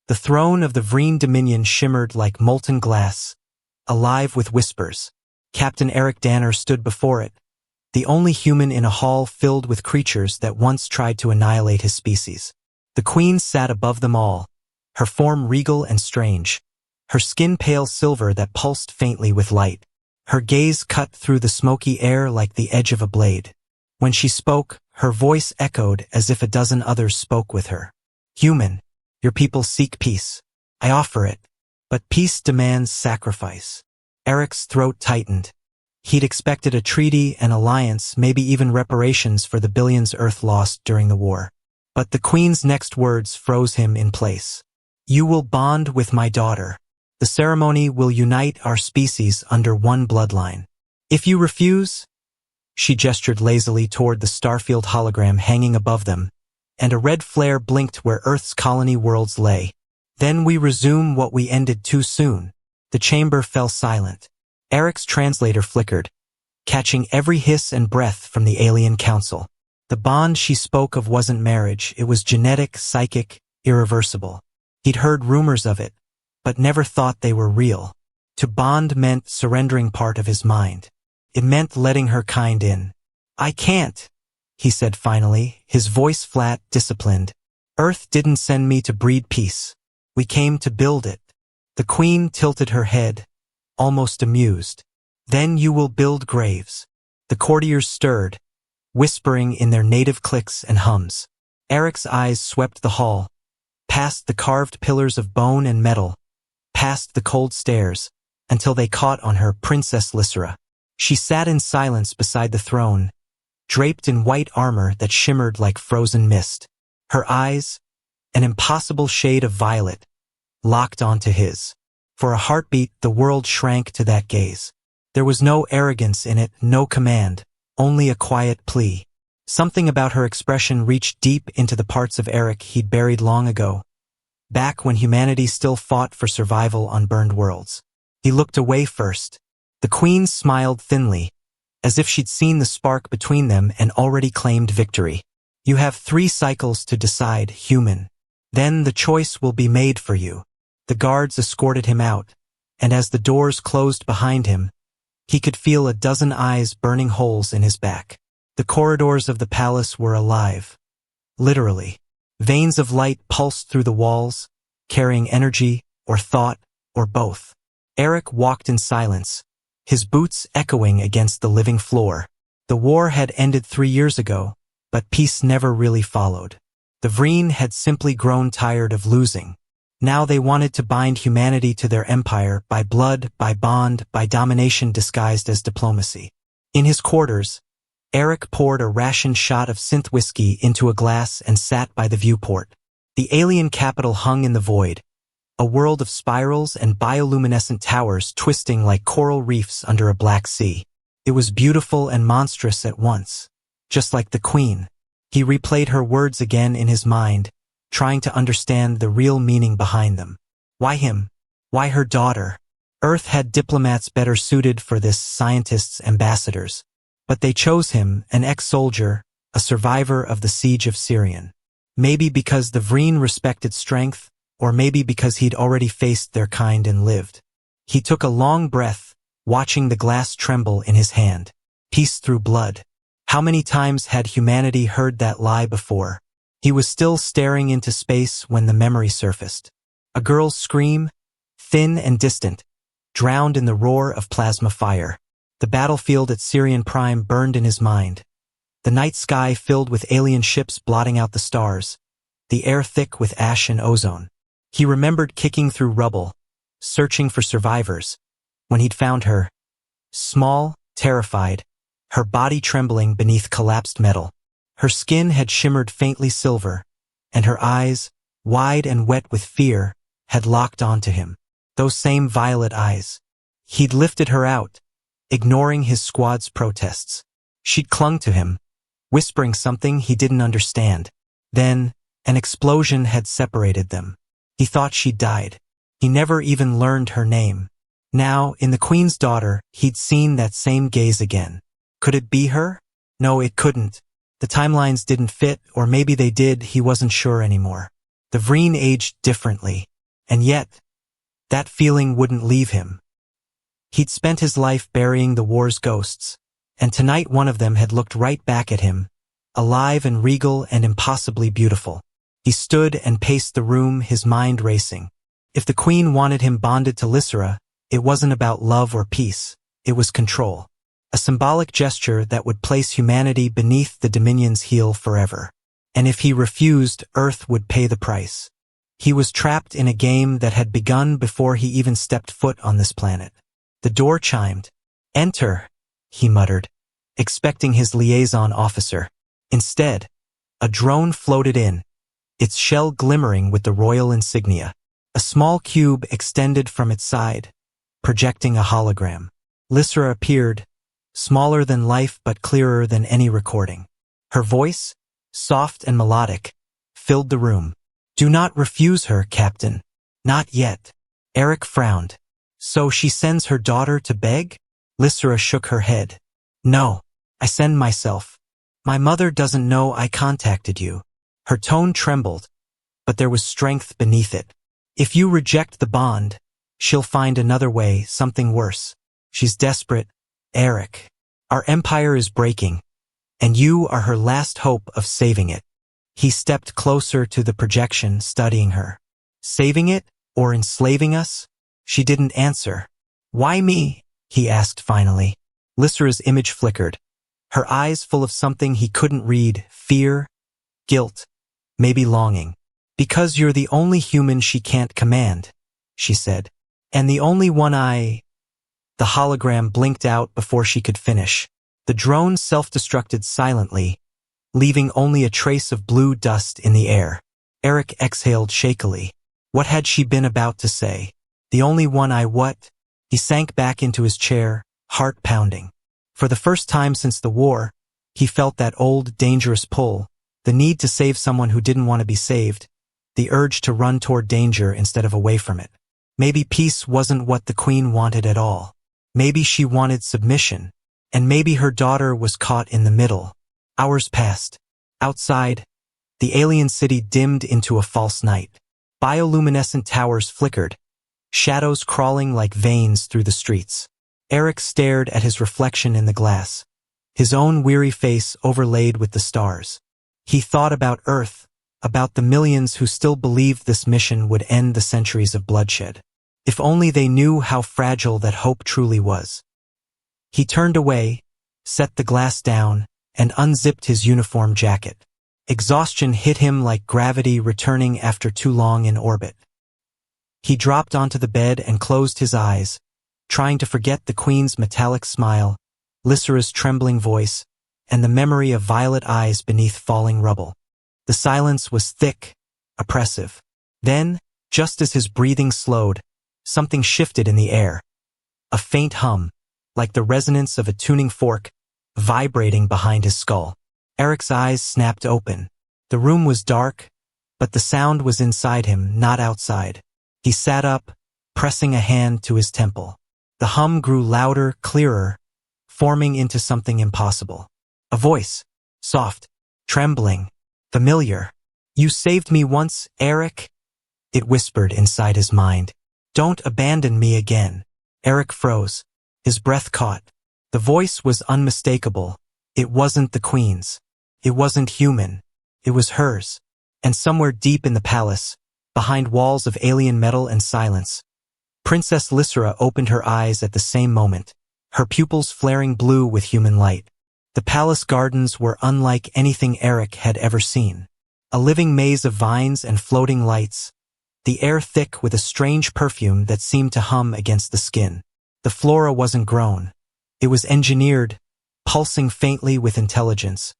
The throne of the Vreen Dominion shimmered like molten glass, alive with whispers. Captain Eric Danner stood before it, the only human in a hall filled with creatures that once tried to annihilate his species. The queen sat above them all, her form regal and strange, her skin pale silver that pulsed faintly with light. Her gaze cut through the smoky air like the edge of a blade. When she spoke, her voice echoed as if a dozen others spoke with her. Human, your people seek peace. I offer it, but peace demands sacrifice. Eric's throat tightened. He'd expected a treaty, an alliance, maybe even reparations for the billions Earth lost during the war. But the Queen's next words froze him in place. You will bond with my daughter. The ceremony will unite our species under one bloodline. If you refuse, she gestured lazily toward the Starfield hologram hanging above them, and a red flare blinked where Earth's colony worlds lay. Then we resume what we ended too soon. The chamber fell silent. Eric's translator flickered, catching every hiss and breath from the alien council. The bond she spoke of wasn't marriage, it was genetic, psychic, irreversible. He'd heard rumors of it, but never thought they were real. To bond meant surrendering part of his mind. It meant letting her kind in. I can't, he said finally, his voice flat, disciplined. Earth didn't send me to breed peace. We came to build it. The Queen tilted her head, almost amused. Then you will build graves. The courtiers stirred, whispering in their native clicks and hums. Eric's eyes swept the hall, past the carved pillars of bone and metal, past the cold stairs, until they caught on her, Princess Lysera. She sat in silence beside the throne, draped in white armor that shimmered like frozen mist. Her eyes, an impossible shade of violet, locked onto his. For a heartbeat, the world shrank to that gaze. There was no arrogance in it, no command, only a quiet plea. Something about her expression reached deep into the parts of Eric he'd buried long ago, back when humanity still fought for survival on burned worlds. He looked away first. The Queen smiled thinly, as if she'd seen the spark between them and already claimed victory. You have 3 cycles to decide, human. Then the choice will be made for you. The guards escorted him out, and as the doors closed behind him, he could feel a dozen eyes burning holes in his back. The corridors of the palace were alive. Literally. Veins of light pulsed through the walls, carrying energy, or thought, or both. Eric walked in silence, his boots echoing against the living floor. The war had ended 3 years ago, but peace never really followed. The Vreen had simply grown tired of losing. Now they wanted to bind humanity to their empire by blood, by bond, by domination disguised as diplomacy. In his quarters, Eric poured a rationed shot of synth whiskey into a glass and sat by the viewport. The alien capital hung in the void, a world of spirals and bioluminescent towers twisting like coral reefs under a black sea. It was beautiful and monstrous at once, just like the Queen. He replayed her words again in his mind, trying to understand the real meaning behind them. Why him? Why her daughter? Earth had diplomats better suited for this, scientists, ambassadors. But they chose him, an ex-soldier, a survivor of the siege of Sirion. Maybe because the Vreen respected strength, or maybe because he'd already faced their kind and lived. He took a long breath, watching the glass tremble in his hand. Peace through blood. How many times had humanity heard that lie before? He was still staring into space when the memory surfaced. A girl's scream, thin and distant, drowned in the roar of plasma fire. The battlefield at Sirion Prime burned in his mind. The night sky filled with alien ships blotting out the stars, the air thick with ash and ozone. He remembered kicking through rubble, searching for survivors, when he'd found her, small, terrified, her body trembling beneath collapsed metal. Her skin had shimmered faintly silver, and her eyes, wide and wet with fear, had locked onto him. Those same violet eyes. He'd lifted her out, ignoring his squad's protests. She'd clung to him, whispering something he didn't understand. Then, an explosion had separated them. He thought she'd died. He never even learned her name. Now, in the Queen's daughter, he'd seen that same gaze again. Could it be her? No, it couldn't. The timelines didn't fit, or maybe they did, he wasn't sure anymore. The Vreen aged differently. And yet, that feeling wouldn't leave him. He'd spent his life burying the war's ghosts, and tonight one of them had looked right back at him, alive and regal and impossibly beautiful. He stood and paced the room, his mind racing. If the queen wanted him bonded to Lysera, it wasn't about love or peace, it was control. A symbolic gesture that would place humanity beneath the Dominion's heel forever. And if he refused, Earth would pay the price. He was trapped in a game that had begun before he even stepped foot on this planet. The door chimed. "Enter," he muttered, expecting his liaison officer. Instead, a drone floated in, its shell glimmering with the royal insignia. A small cube extended from its side, projecting a hologram. Lysera appeared, smaller than life but clearer than any recording. Her voice, soft and melodic, filled the room. "Do not refuse her, Captain." "Not yet." Eric frowned. "So she sends her daughter to beg?" Lysera shook her head. "No, I send myself. My mother doesn't know I contacted you." Her tone trembled, but there was strength beneath it. "If you reject the bond, she'll find another way, something worse. She's desperate, Eric. Our empire is breaking, and you are her last hope of saving it." He stepped closer to the projection, studying her. "Saving it, or enslaving us?" She didn't answer. "Why me?" he asked finally. Lysera's image flickered, her eyes full of something he couldn't read, fear, guilt, maybe longing. "Because you're the only human she can't command," she said. "And the only one I—" The hologram blinked out before she could finish. The drone self-destructed silently, leaving only a trace of blue dust in the air. Eric exhaled shakily. What had she been about to say? The only one I what? He sank back into his chair, heart pounding. For the first time since the war, he felt that old, dangerous pull, the need to save someone who didn't want to be saved, the urge to run toward danger instead of away from it. Maybe peace wasn't what the queen wanted at all. Maybe she wanted submission, and maybe her daughter was caught in the middle. Hours passed. Outside, the alien city dimmed into a false night. Bioluminescent towers flickered, shadows crawling like veins through the streets. Eric stared at his reflection in the glass, his own weary face overlaid with the stars. He thought about Earth, about the millions who still believed this mission would end the centuries of bloodshed. If only they knew how fragile that hope truly was. He turned away, set the glass down, and unzipped his uniform jacket. Exhaustion hit him like gravity returning after too long in orbit. He dropped onto the bed and closed his eyes, trying to forget the queen's metallic smile, Lysera's trembling voice, and the memory of violet eyes beneath falling rubble. The silence was thick, oppressive. Then, just as his breathing slowed, something shifted in the air. A faint hum, like the resonance of a tuning fork, vibrating behind his skull. Eric's eyes snapped open. The room was dark, but the sound was inside him, not outside. He sat up, pressing a hand to his temple. The hum grew louder, clearer, forming into something impossible. A voice, soft, trembling, familiar. "You saved me once, Eric," it whispered inside his mind. "Don't abandon me again." Eric froze. His breath caught. The voice was unmistakable. It wasn't the queen's. It wasn't human. It was hers. And somewhere deep in the palace, behind walls of alien metal and silence, Princess Lysera opened her eyes at the same moment, her pupils flaring blue with human light. The palace gardens were unlike anything Eric had ever seen. A living maze of vines and floating lights, the air thick with a strange perfume that seemed to hum against the skin. The flora wasn't grown. It was engineered, pulsing faintly with intelligence,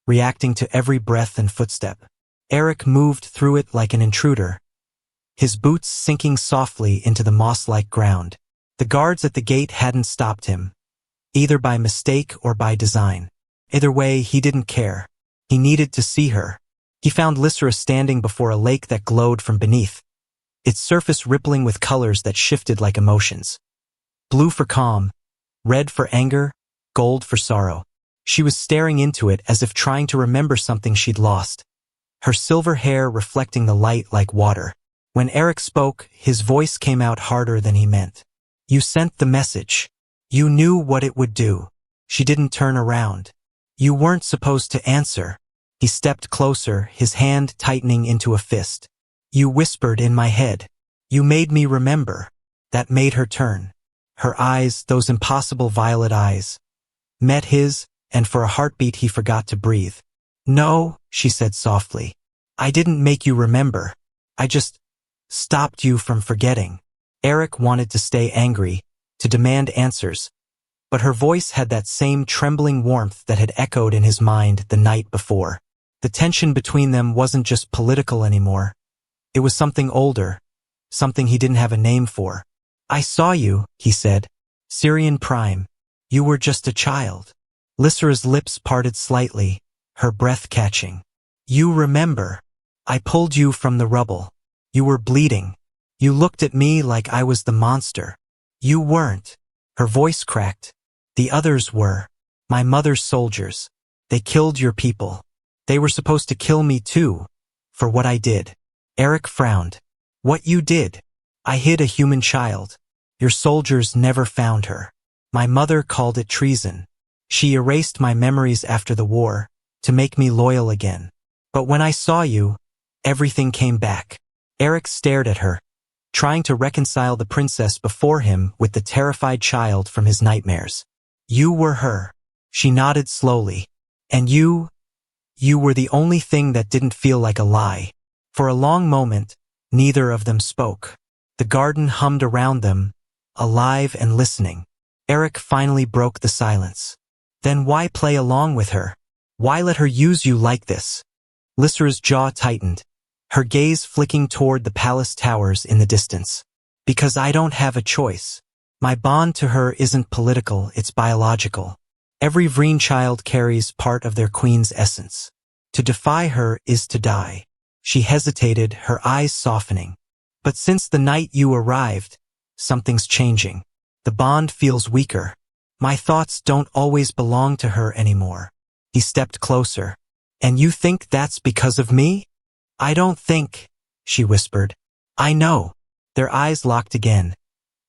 reacting to every breath and footstep. Eric moved through it like an intruder, his boots sinking softly into the moss-like ground. The guards at the gate hadn't stopped him, either by mistake or by design. Either way, he didn't care. He needed to see her. He found Lysera standing before a lake that glowed from beneath, its surface rippling with colors that shifted like emotions. Blue for calm, red for anger, gold for sorrow. She was staring into it as if trying to remember something she'd lost, her silver hair reflecting the light like water. When Eric spoke, his voice came out harder than he meant. You sent the message. You knew what it would do. She didn't turn around. You weren't supposed to answer. He stepped closer, his hand tightening into a fist. You whispered in my head. You made me remember. That made her turn. Her eyes, those impossible violet eyes, met his, and for a heartbeat he forgot to breathe. No, she said softly. I didn't make you remember. I just stopped you from forgetting. Eric wanted to stay angry, to demand answers, but her voice had that same trembling warmth that had echoed in his mind the night before. The tension between them wasn't just political anymore. It was something older, something he didn't have a name for. I saw you, he said. Syrian Prime. You were just a child. Lysera's lips parted slightly, her breath catching. You remember. I pulled you from the rubble. You were bleeding. You looked at me like I was the monster. You weren't. Her voice cracked. The others were. My mother's soldiers. They killed your people. They were supposed to kill me too, for what I did. Eric frowned. What you did? I hid a human child. Your soldiers never found her. My mother called it treason. She erased my memories after the war, to make me loyal again. But when I saw you, everything came back. Eric stared at her, trying to reconcile the princess before him with the terrified child from his nightmares. You were her. She nodded slowly. And you were the only thing that didn't feel like a lie. For a long moment, neither of them spoke. The garden hummed around them, alive and listening. Eric finally broke the silence. Then why play along with her? Why let her use you like this? Lysera's jaw tightened, her gaze flicking toward the palace towers in the distance. Because I don't have a choice. My bond to her isn't political, it's biological. Every Vreen child carries part of their queen's essence. To defy her is to die. She hesitated, her eyes softening. But since the night you arrived, something's changing. The bond feels weaker. My thoughts don't always belong to her anymore. He stepped closer. And you think that's because of me? I don't think, she whispered. I know. Their eyes locked again,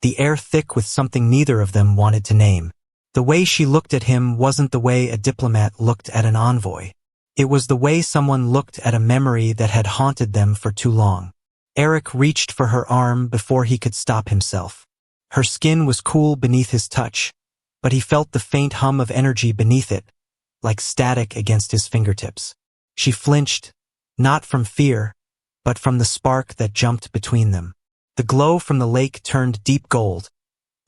the air thick with something neither of them wanted to name. The way she looked at him wasn't the way a diplomat looked at an envoy. It was the way someone looked at a memory that had haunted them for too long. Eric reached for her arm before he could stop himself. Her skin was cool beneath his touch, but he felt the faint hum of energy beneath it, like static against his fingertips. She flinched, not from fear, but from the spark that jumped between them. The glow from the lake turned deep gold,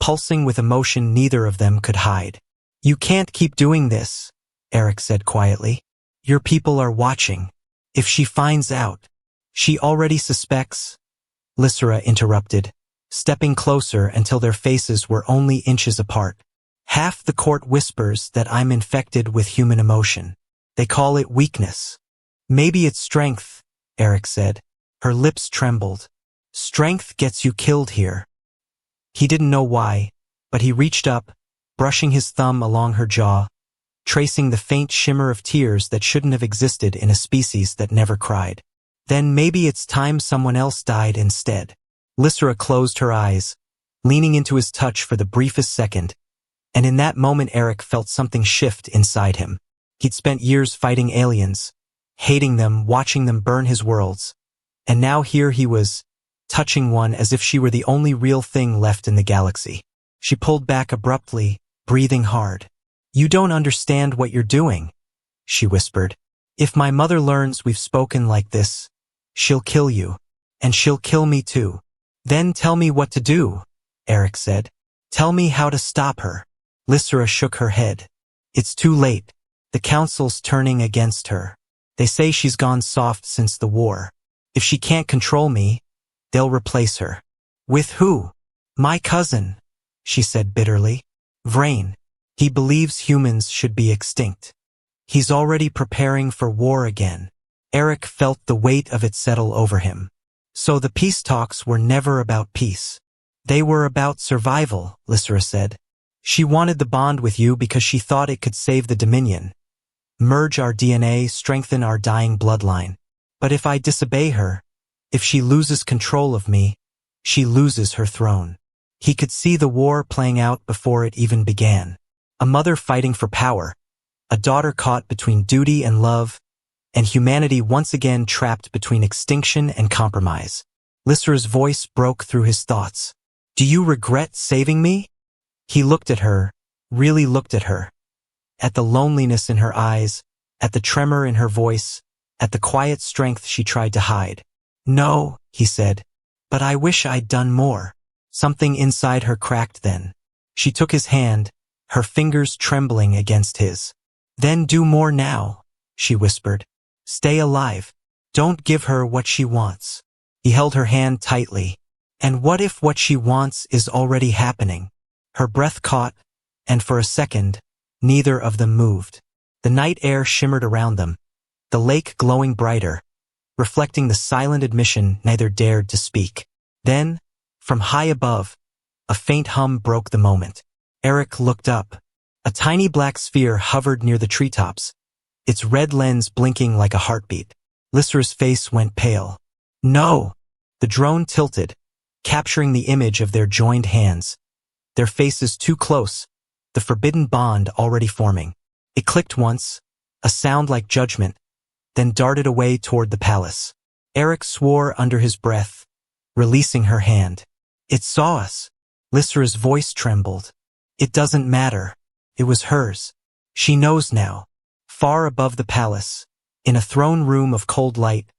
pulsing with emotion neither of them could hide. You can't keep doing this, Eric said quietly. Your people are watching. If she finds out, she already suspects, Lysera interrupted, stepping closer until their faces were only inches apart. Half the court whispers that I'm infected with human emotion. They call it weakness. Maybe it's strength, Eric said. Her lips trembled. Strength gets you killed here. He didn't know why, but he reached up, brushing his thumb along her jaw, tracing the faint shimmer of tears that shouldn't have existed in a species that never cried. Then maybe it's time someone else died instead. Lysera closed her eyes, leaning into his touch for the briefest second, and in that moment Eric felt something shift inside him. He'd spent years fighting aliens, hating them, watching them burn his worlds, and now here he was, touching one as if she were the only real thing left in the galaxy. She pulled back abruptly, breathing hard. You don't understand what you're doing, she whispered. If my mother learns we've spoken like this, she'll kill you, and she'll kill me too. Then tell me what to do, Eric said. Tell me how to stop her. Lysera shook her head. It's too late. The council's turning against her. They say she's gone soft since the war. If she can't control me, they'll replace her. With who? My cousin, she said bitterly. Vrain. He believes humans should be extinct. He's already preparing for war again. Eric felt the weight of it settle over him. So the peace talks were never about peace. They were about survival, Lysera said. She wanted the bond with you because she thought it could save the Dominion, merge our DNA, strengthen our dying bloodline. But if I disobey her, If she loses control of me, she loses her throne. He could see the war playing out before it even began. A mother fighting for power, a daughter caught between duty and love, and humanity once again trapped between extinction and compromise. Lysera's voice broke through his thoughts. Do you regret saving me? He looked at her, really looked at her. At the loneliness in her eyes, at the tremor in her voice, at the quiet strength she tried to hide. No, he said, but I wish I'd done more. Something inside her cracked then. She took his hand, her fingers trembling against his. Then do more now, she whispered. Stay alive. Don't give her what she wants. He held her hand tightly. And what if what she wants is already happening? Her breath caught, and for a second, neither of them moved. The night air shimmered around them, the lake glowing brighter, reflecting the silent admission neither dared to speak. Then, from high above, a faint hum broke the moment. Eric looked up. A tiny black sphere hovered near the treetops, its red lens blinking like a heartbeat. Lysera's face went pale. No! The drone tilted, capturing the image of their joined hands, their faces too close, the forbidden bond already forming. It clicked once, a sound like judgment, then darted away toward the palace. Eric swore under his breath, releasing her hand. It saw us. Lysera's voice trembled. It doesn't matter. It was hers. She knows now. Far above the palace, in a throne room of cold light,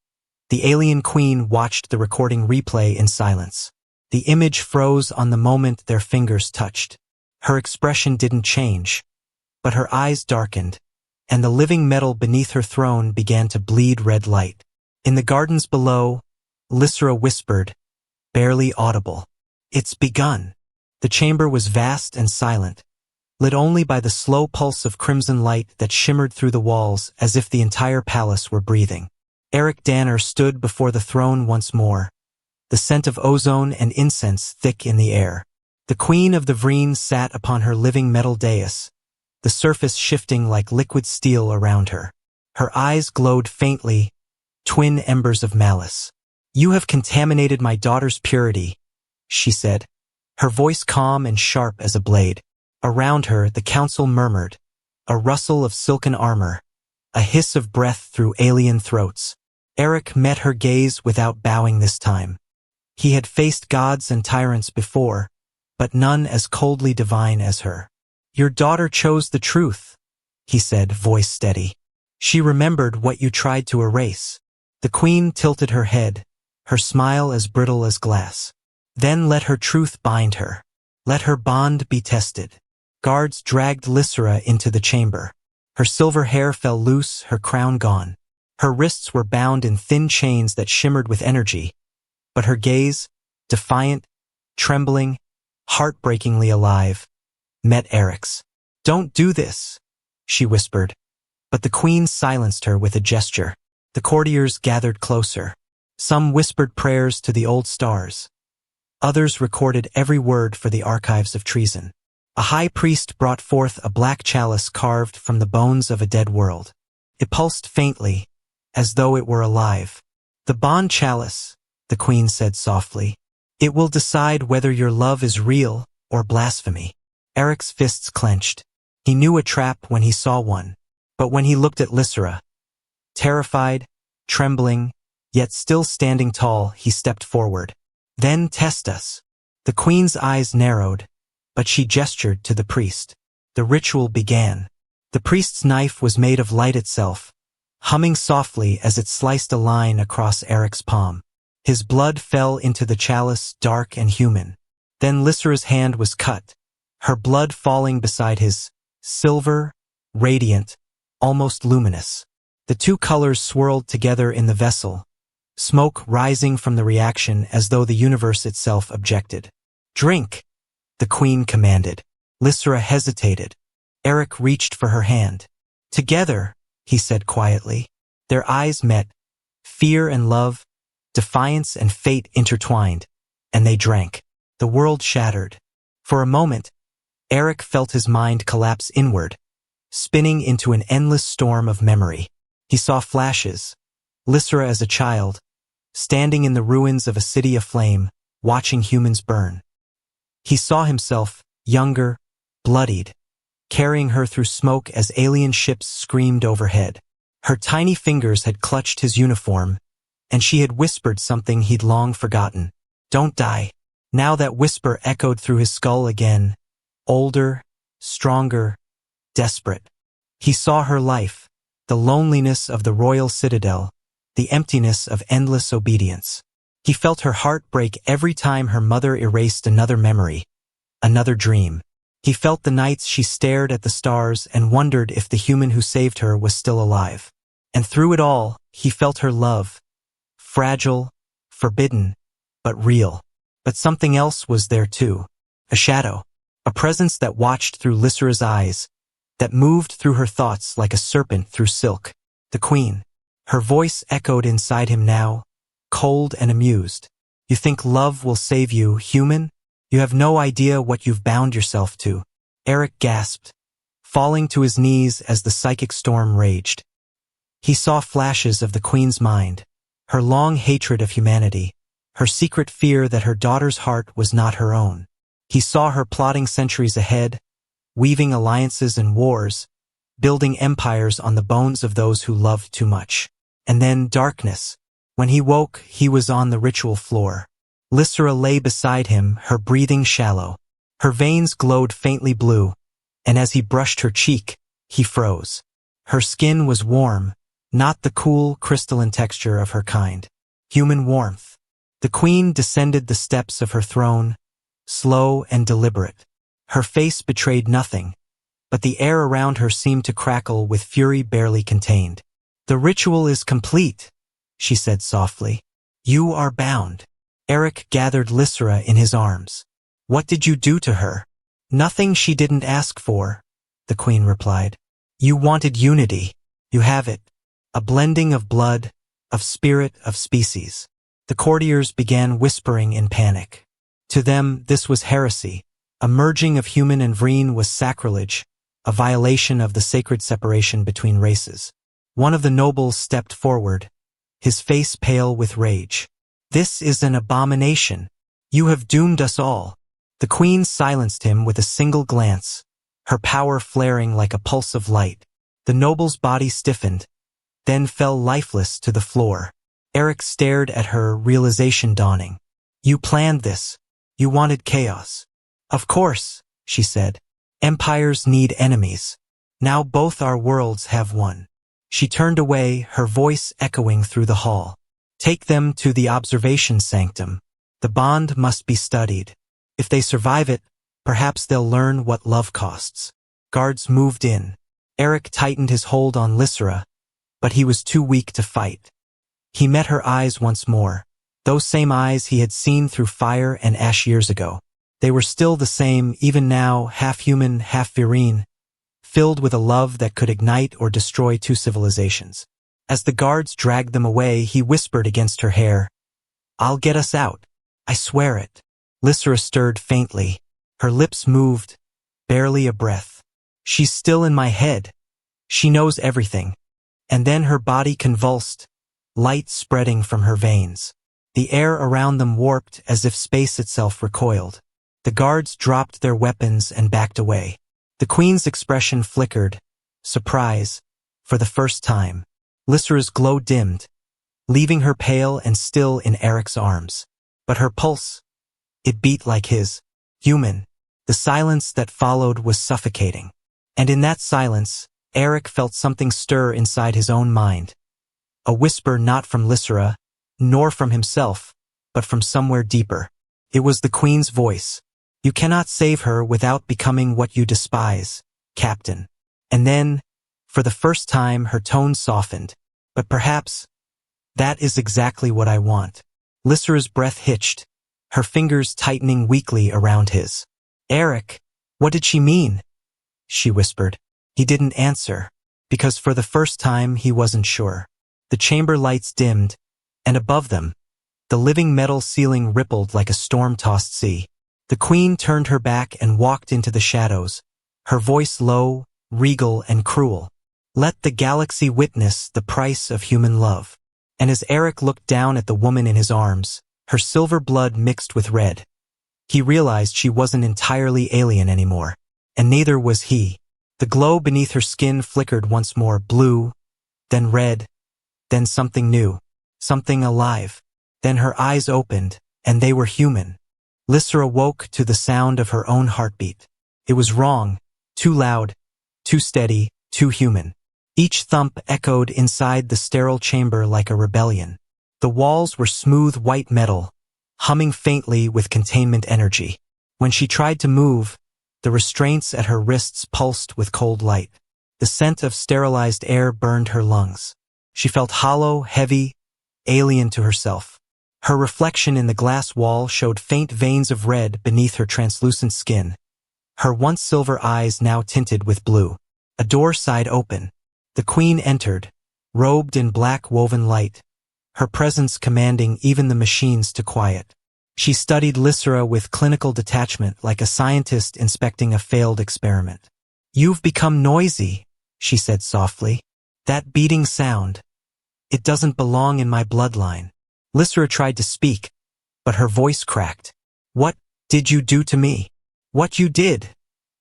the alien queen watched the recording replay in silence. The image froze on the moment their fingers touched. Her expression didn't change, but her eyes darkened, and the living metal beneath her throne began to bleed red light. In the gardens below, Lysera whispered, barely audible. It's begun. The chamber was vast and silent, lit only by the slow pulse of crimson light that shimmered through the walls as if the entire palace were breathing. Eric Danner stood before the throne once more, the scent of ozone and incense thick in the air. The queen of the Vreen sat upon her living metal dais, the surface shifting like liquid steel around her. Her eyes glowed faintly, twin embers of malice. You have contaminated my daughter's purity, she said, her voice calm and sharp as a blade. Around her, the council murmured, a rustle of silken armor, a hiss of breath through alien throats. Eric met her gaze without bowing this time. He had faced gods and tyrants before, but none as coldly divine as her. Your daughter chose the truth, he said, voice steady. She remembered what you tried to erase. The queen tilted her head, her smile as brittle as glass. Then let her truth bind her. Let her bond be tested. Guards dragged Lysera into the chamber. Her silver hair fell loose, her crown gone. Her wrists were bound in thin chains that shimmered with energy, but her gaze, defiant, trembling, heartbreakingly alive, met Eric's. Don't do this, she whispered, but the queen silenced her with a gesture. The courtiers gathered closer. Some whispered prayers to the old stars. Others recorded every word for the archives of treason. A high priest brought forth a black chalice carved from the bones of a dead world. It pulsed faintly, as though it were alive. The bond chalice, the queen said softly. It will decide whether your love is real or blasphemy. Eric's fists clenched. He knew a trap when he saw one, but when he looked at Lysera, terrified, trembling, yet still standing tall, he stepped forward. Then test us. The queen's eyes narrowed, but she gestured to the priest. The ritual began. The priest's knife was made of light itself, humming softly as it sliced a line across Eric's palm. His blood fell into the chalice, dark and human. Then Lysera's hand was cut, her blood falling beside his, silver, radiant, almost luminous. The two colors swirled together in the vessel, smoke rising from the reaction as though the universe itself objected. Drink, the queen commanded. Lysera hesitated. Eric reached for her hand. Together, he said quietly. Their eyes met, fear and love, defiance and fate intertwined, and they drank. The world shattered. For a moment, Eric felt his mind collapse inward, spinning into an endless storm of memory. He saw flashes, Lysera as a child, standing in the ruins of a city aflame, watching humans burn. He saw himself, younger, bloodied, carrying her through smoke as alien ships screamed overhead. Her tiny fingers had clutched his uniform, and she had whispered something he'd long forgotten. "Don't die." Now that whisper echoed through his skull again, older, stronger, desperate. He saw her life, the loneliness of the royal citadel, the emptiness of endless obedience. He felt her heart break every time her mother erased another memory, another dream. He felt the nights she stared at the stars and wondered if the human who saved her was still alive. And through it all, he felt her love, fragile, forbidden, but real. But something else was there too, a shadow, a presence that watched through Lysera's eyes, that moved through her thoughts like a serpent through silk. The queen. Her voice echoed inside him now, cold and amused. "You think love will save you, human? You have no idea what you've bound yourself to." Eric gasped, falling to his knees as the psychic storm raged. He saw flashes of the queen's mind, her long hatred of humanity, her secret fear that her daughter's heart was not her own. He saw her plotting centuries ahead, weaving alliances and wars, building empires on the bones of those who loved too much. And then darkness. When he woke, he was on the ritual floor. Lysera lay beside him, her breathing shallow. Her veins glowed faintly blue, and as he brushed her cheek, he froze. Her skin was warm, not the cool, crystalline texture of her kind. Human warmth. The queen descended the steps of her throne, slow and deliberate. Her face betrayed nothing, but the air around her seemed to crackle with fury barely contained. "The ritual is complete," she said softly. "You are bound." Eric gathered Lysera in his arms. "What did you do to her?" "Nothing she didn't ask for," the queen replied. "You wanted unity. You have it. A blending of blood, of spirit, of species." The courtiers began whispering in panic. To them, this was heresy. A merging of human and Vreen was sacrilege, a violation of the sacred separation between races. One of the nobles stepped forward, his face pale with rage. "This is an abomination. You have doomed us all." The queen silenced him with a single glance, her power flaring like a pulse of light. The noble's body stiffened, then fell lifeless to the floor. Eric stared at her, realization dawning. "You planned this. You wanted chaos." "Of course," she said. "Empires need enemies. Now both our worlds have one." She turned away, her voice echoing through the hall. "Take them to the observation sanctum. The bond must be studied. If they survive it, perhaps they'll learn what love costs." Guards moved in. Eric tightened his hold on Lysera, but he was too weak to fight. He met her eyes once more, those same eyes he had seen through fire and ash years ago. They were still the same, even now, half human, half Vreen, filled with a love that could ignite or destroy two civilizations. As the guards dragged them away, he whispered against her hair, "I'll get us out. I swear it." Lysera stirred faintly. Her lips moved, barely a breath. "She's still in my head. She knows everything." And then her body convulsed, light spreading from her veins. The air around them warped as if space itself recoiled. The guards dropped their weapons and backed away. The queen's expression flickered, surprise, for the first time. Lysera's glow dimmed, leaving her pale and still in Eric's arms. But her pulse, it beat like his. Human. The silence that followed was suffocating. And in that silence, Eric felt something stir inside his own mind. A whisper not from Lysera, nor from himself, but from somewhere deeper. It was the queen's voice. "You cannot save her without becoming what you despise, Captain." And then, for the first time, her tone softened. "But perhaps, that is exactly what I want." Lysera's breath hitched, her fingers tightening weakly around his. "Eric, what did she mean?" she whispered. He didn't answer, because for the first time he wasn't sure. The chamber lights dimmed, and above them, the living metal ceiling rippled like a storm-tossed sea. The queen turned her back and walked into the shadows, her voice low, regal, and cruel. "Let the galaxy witness the price of human love." And as Eric looked down at the woman in his arms, her silver blood mixed with red, he realized she wasn't entirely alien anymore. And neither was he. The glow beneath her skin flickered once more, blue, then red, then something new, something alive. Then her eyes opened, and they were human. Lysra woke to the sound of her own heartbeat. It was wrong, too loud, too steady, too human. Each thump echoed inside the sterile chamber like a rebellion. The walls were smooth white metal, humming faintly with containment energy. When she tried to move, the restraints at her wrists pulsed with cold light. The scent of sterilized air burned her lungs. She felt hollow, heavy, alien to herself. Her reflection in the glass wall showed faint veins of red beneath her translucent skin. Her once silver eyes now tinted with blue. A door sighed open. The queen entered, robed in black woven light, her presence commanding even the machines to quiet. She studied Lysra with clinical detachment like a scientist inspecting a failed experiment. "You've become noisy," she said softly. "That beating sound. It doesn't belong in my bloodline." Lysra tried to speak, but her voice cracked. "What did you do to me?" "What you did,"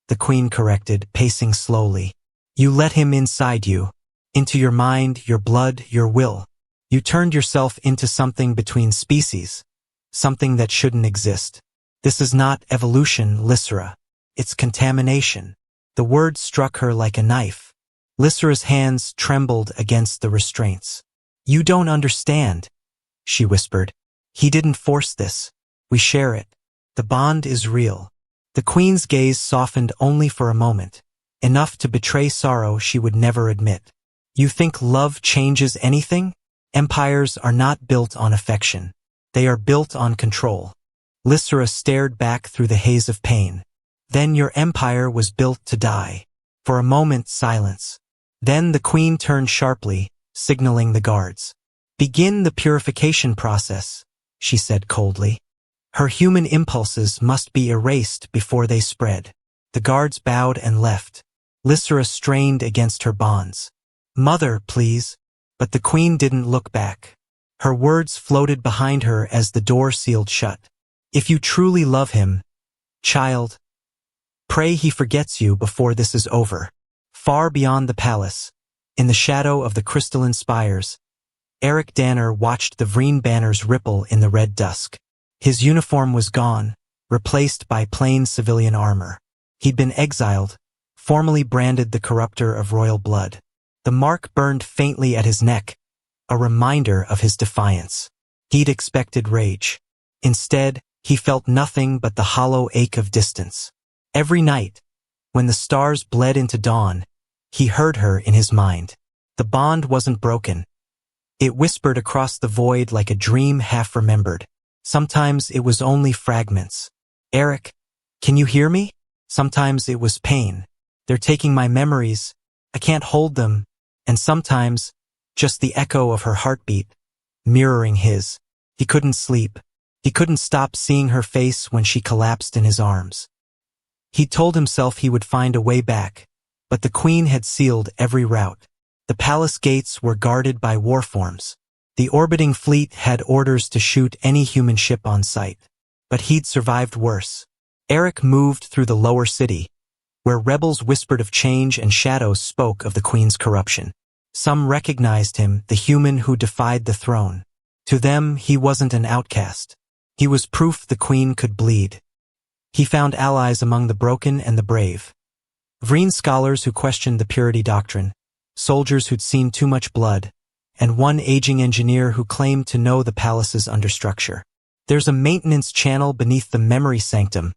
the queen corrected, pacing slowly. "You let him inside you, into your mind, your blood, your will. You turned yourself into something between species, something that shouldn't exist. This is not evolution, Lysra. It's contamination." The word struck her like a knife. Lysra's hands trembled against the restraints. "You don't understand," she whispered. "He didn't force this. We share it. The bond is real." The queen's gaze softened only for a moment, enough to betray sorrow she would never admit. "You think love changes anything? Empires are not built on affection. They are built on control." Lysra stared back through the haze of pain. "Then your empire was built to die." For a moment, silence. Then the queen turned sharply, signaling the guards. "Begin the purification process," she said coldly. "Her human impulses must be erased before they spread." The guards bowed and left. Lysra strained against her bonds. "Mother, please." But the queen didn't look back. Her words floated behind her as the door sealed shut. "If you truly love him, child, pray he forgets you before this is over." Far beyond the palace, in the shadow of the crystalline spires, Eric Danner watched the Vreen banners ripple in the red dusk. His uniform was gone, replaced by plain civilian armor. He'd been exiled, formally branded the corrupter of royal blood. The mark burned faintly at his neck, a reminder of his defiance. He'd expected rage. Instead, he felt nothing but the hollow ache of distance. Every night, when the stars bled into dawn, he heard her in his mind. The bond wasn't broken. It whispered across the void like a dream half-remembered. Sometimes it was only fragments. "Eric, can you hear me?" Sometimes it was pain. "They're taking my memories. I can't hold them." And sometimes, just the echo of her heartbeat, mirroring his. He couldn't sleep. He couldn't stop seeing her face when she collapsed in his arms. He told himself he would find a way back, but the queen had sealed every route. The palace gates were guarded by warforms. The orbiting fleet had orders to shoot any human ship on sight. But he'd survived worse. Eric moved through the lower city, where rebels whispered of change and shadows spoke of the queen's corruption. Some recognized him, the human who defied the throne. To them, he wasn't an outcast. He was proof the queen could bleed. He found allies among the broken and the brave. Vreen scholars who questioned the purity doctrine, soldiers who'd seen too much blood, and one aging engineer who claimed to know the palace's understructure. "There's a maintenance channel beneath the memory sanctum,"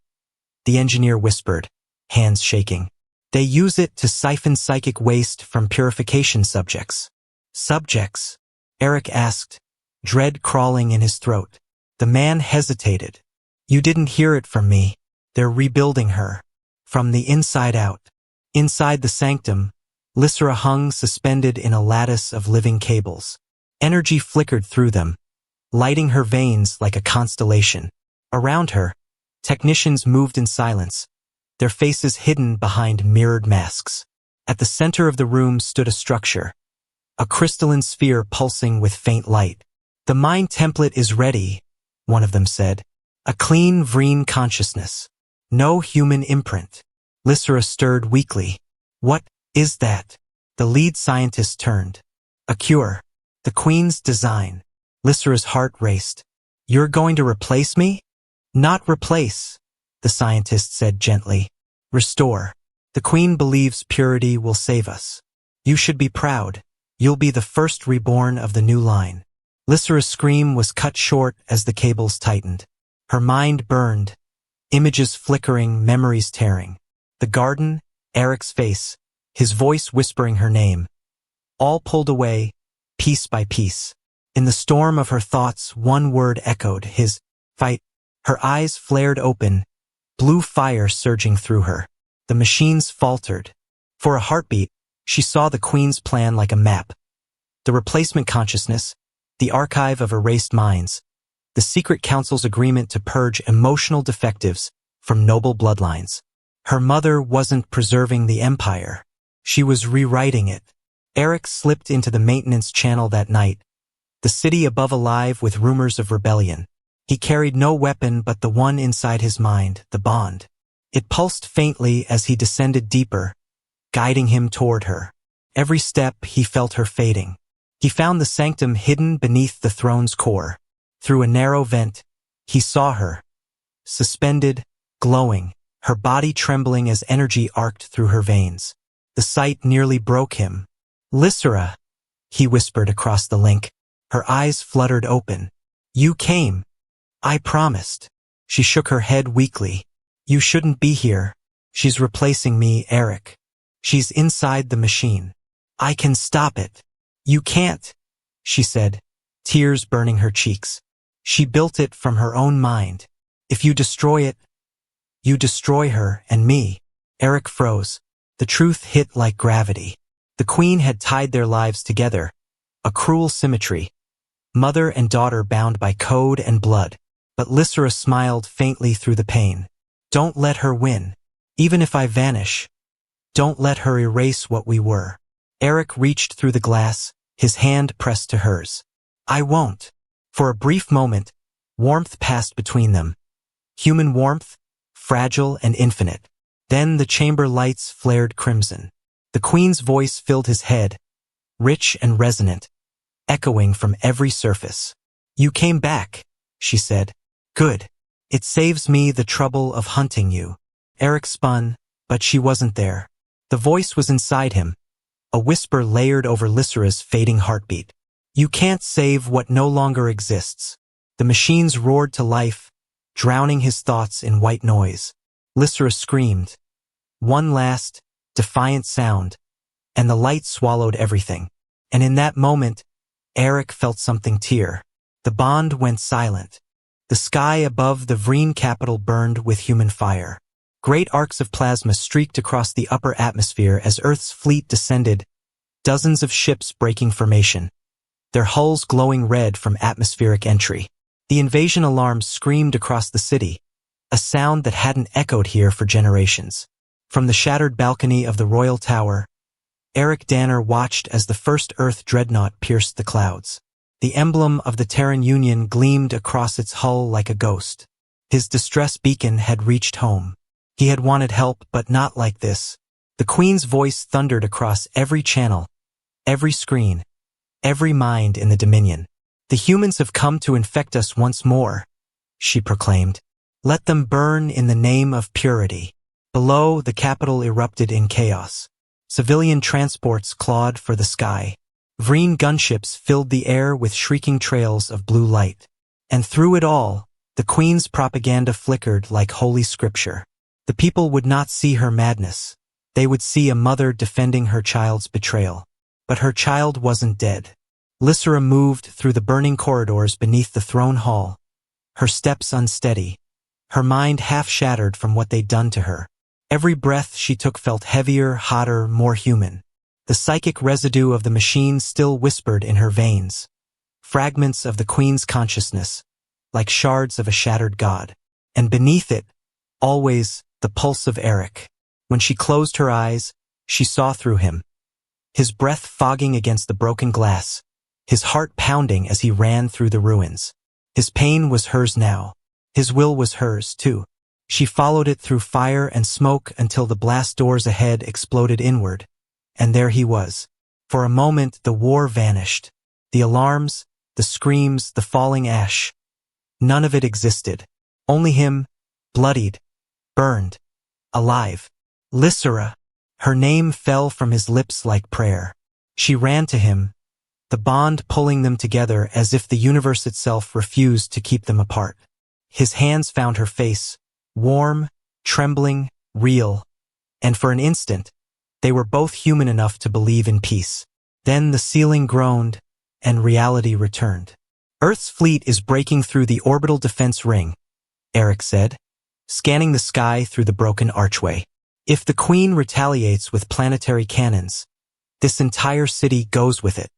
the engineer whispered, hands shaking. "They use it to siphon psychic waste from purification subjects." "Subjects?" Eric asked, dread crawling in his throat. The man hesitated. "You didn't hear it from me. They're rebuilding her. From the inside out." Inside the sanctum, Lysra hung suspended in a lattice of living cables. Energy flickered through them, lighting her veins like a constellation. Around her, technicians moved in silence, their faces hidden behind mirrored masks. At the center of the room stood a structure, a crystalline sphere pulsing with faint light. "The mind template is ready," one of them said. "A clean Vreen consciousness. No human imprint." Lysera stirred weakly. "What is that?" The lead scientist turned. "A cure. The Queen's design." Lysera's heart raced. "You're going to replace me?" "Not replace," the scientist said gently. "Restore. The Queen believes purity will save us. You should be proud. You'll be the first reborn of the new line." Lysera's scream was cut short as the cables tightened. Her mind burned, images flickering, memories tearing. The garden, Eric's face, his voice whispering her name. All pulled away, piece by piece. In the storm of her thoughts, one word echoed, his fight. Her eyes flared open, blue fire surging through her. The machines faltered. For a heartbeat, she saw the Queen's plan like a map. The replacement consciousness, the archive of erased minds, the secret council's agreement to purge emotional defectives from noble bloodlines. Her mother wasn't preserving the empire. She was rewriting it. Eric slipped into the maintenance channel that night, the city above alive with rumors of rebellion. He carried no weapon but the one inside his mind, the bond. It pulsed faintly as he descended deeper, guiding him toward her. Every step he felt her fading. He found the sanctum hidden beneath the throne's core. Through a narrow vent, he saw her, suspended, glowing, her body trembling as energy arced through her veins. The sight nearly broke him. "Lysera," he whispered across the link. Her eyes fluttered open. "You came. I promised." She shook her head weakly. "You shouldn't be here. She's replacing me, Eric. She's inside the machine. I can stop it." "You can't," she said, tears burning her cheeks. "She built it from her own mind. If you destroy it, you destroy her and me." Eric froze. The truth hit like gravity. The Queen had tied their lives together, a cruel symmetry. Mother and daughter bound by code and blood. But Lysera smiled faintly through the pain. "Don't let her win. Even if I vanish, don't let her erase what we were." Eric reached through the glass, his hand pressed to hers. "I won't." For a brief moment, warmth passed between them. Human warmth, fragile and infinite. Then the chamber lights flared crimson. The Queen's voice filled his head, rich and resonant, echoing from every surface. "You came back," she said. "Good. It saves me the trouble of hunting you." Eric spun, but she wasn't there. The voice was inside him, a whisper layered over Lysera's fading heartbeat. "You can't save what no longer exists." The machines roared to life, drowning his thoughts in white noise. Lysera screamed. One last, defiant sound, and the light swallowed everything. And in that moment, Eric felt something tear. The bond went silent. The sky above the Vreen capital burned with human fire. Great arcs of plasma streaked across the upper atmosphere as Earth's fleet descended, dozens of ships breaking formation, their hulls glowing red from atmospheric entry. The invasion alarms screamed across the city, a sound that hadn't echoed here for generations. From the shattered balcony of the Royal Tower, Eric Danner watched as the first Earth dreadnought pierced the clouds. The emblem of the Terran Union gleamed across its hull like a ghost. His distress beacon had reached home. He had wanted help, but not like this. The Queen's voice thundered across every channel, every screen, every mind in the Dominion. "The humans have come to infect us once more," she proclaimed. "Let them burn in the name of purity." Below, the capital erupted in chaos. Civilian transports clawed for the sky. Vreen gunships filled the air with shrieking trails of blue light. And through it all, the Queen's propaganda flickered like holy scripture. The people would not see her madness. They would see a mother defending her child's betrayal. But her child wasn't dead. Lysera moved through the burning corridors beneath the throne hall, her steps unsteady, her mind half-shattered from what they'd done to her. Every breath she took felt heavier, hotter, more human. The psychic residue of the machine still whispered in her veins, fragments of the Queen's consciousness, like shards of a shattered god. And beneath it, always, the pulse of Eric. When she closed her eyes, she saw through him, his breath fogging against the broken glass, his heart pounding as he ran through the ruins. His pain was hers now. His will was hers, too. She followed it through fire and smoke until the blast doors ahead exploded inward. And there he was. For a moment, the war vanished. The alarms, the screams, the falling ash. None of it existed. Only him, bloodied, burned, alive. Lysera. Her name fell from his lips like prayer. She ran to him, the bond pulling them together as if the universe itself refused to keep them apart. His hands found her face, warm, trembling, real, and for an instant, they were both human enough to believe in peace. Then the ceiling groaned, and reality returned. Earth's fleet is breaking through the orbital defense ring, Eric said, scanning the sky through the broken archway. If the Queen retaliates with planetary cannons, this entire city goes with it.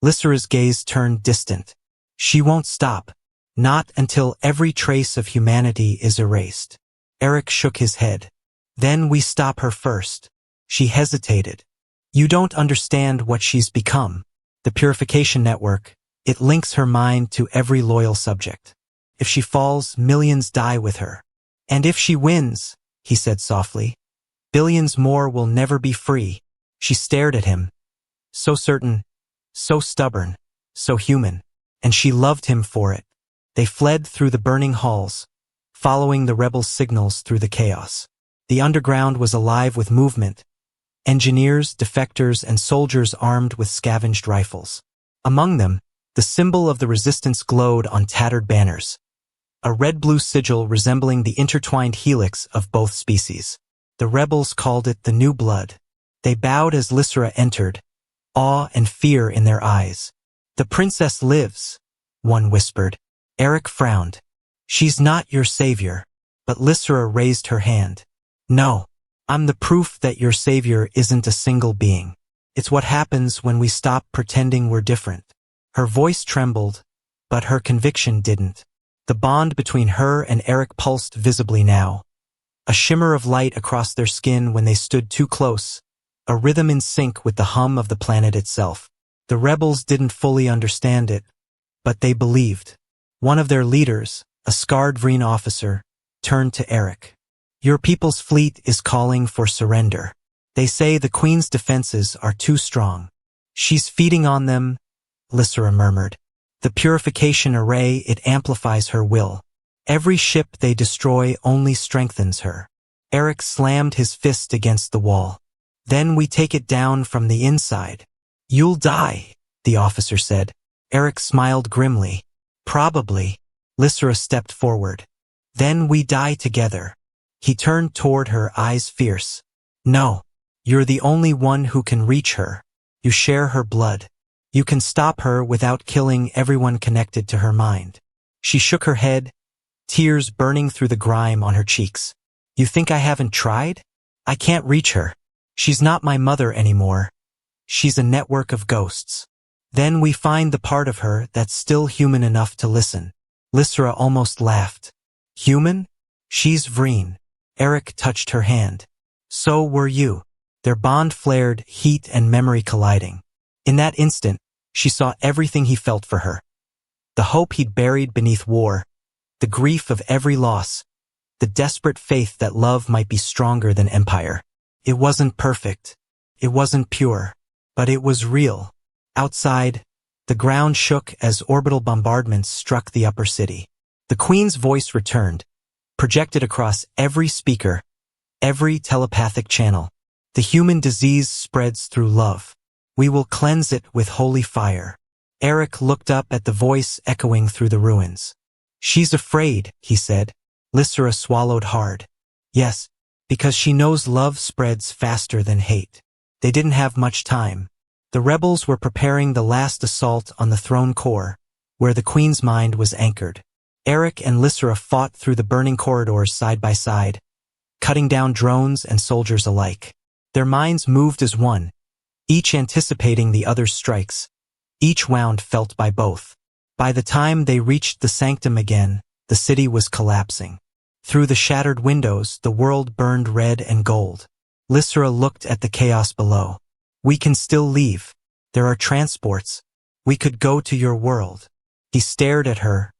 Lysera's gaze turned distant. She won't stop. Not until every trace of humanity is erased. Eric shook his head. Then we stop her first. She hesitated. You don't understand what she's become. The Purification Network, it links her mind to every loyal subject. If she falls, millions die with her. And if she wins, he said softly, billions more will never be free. She stared at him. So certain, so stubborn, so human. And she loved him for it. They fled through the burning halls, following the rebels' signals through the chaos. The underground was alive with movement. Engineers, defectors, and soldiers armed with scavenged rifles. Among them, the symbol of the resistance glowed on tattered banners. A red-blue sigil resembling the intertwined helix of both species. The rebels called it the New Blood. They bowed as Lysera entered, awe and fear in their eyes. The princess lives, one whispered. Eric frowned. She's not your savior. But Lysera raised her hand. No, I'm the proof that your savior isn't a single being. It's what happens when we stop pretending we're different. Her voice trembled, but her conviction didn't. The bond between her and Eric pulsed visibly now. A shimmer of light across their skin when they stood too close, a rhythm in sync with the hum of the planet itself. The rebels didn't fully understand it, but they believed. One of their leaders, a scarred Vreen officer, turned to Eric. Your people's fleet is calling for surrender. They say the Queen's defenses are too strong. She's feeding on them, Lysera murmured. The purification array, it amplifies her will. Every ship they destroy only strengthens her. Eric slammed his fist against the wall. Then we take it down from the inside. You'll die, the officer said. Eric smiled grimly. Probably. Lysera stepped forward. Then we die together. He turned toward her, eyes fierce. No, you're the only one who can reach her. You share her blood. You can stop her without killing everyone connected to her mind. She shook her head, tears burning through the grime on her cheeks. You think I haven't tried? I can't reach her. She's not my mother anymore. She's a network of ghosts. Then we find the part of her that's still human enough to listen. Lysera almost laughed. Human? She's Vreen. Eric touched her hand. So were you. Their bond flared, heat and memory colliding. In that instant, she saw everything he felt for her. The hope he'd buried beneath war, the grief of every loss, the desperate faith that love might be stronger than empire. It wasn't perfect. It wasn't pure. But it was real. Outside, the ground shook as orbital bombardments struck the upper city. The Queen's voice returned, projected across every speaker, every telepathic channel. The human disease spreads through love. We will cleanse it with holy fire. Eric looked up at the voice echoing through the ruins. She's afraid, he said. Lysera swallowed hard. Yes, because she knows love spreads faster than hate. They didn't have much time. The rebels were preparing the last assault on the throne core, where the Queen's mind was anchored. Eric and Lysera fought through the burning corridors side by side, cutting down drones and soldiers alike. Their minds moved as one, each anticipating the other's strikes, each wound felt by both. By the time they reached the sanctum again, the city was collapsing. Through the shattered windows, the world burned red and gold. Lysera looked at the chaos below. We can still leave. There are transports. We could go to your world. He stared at her,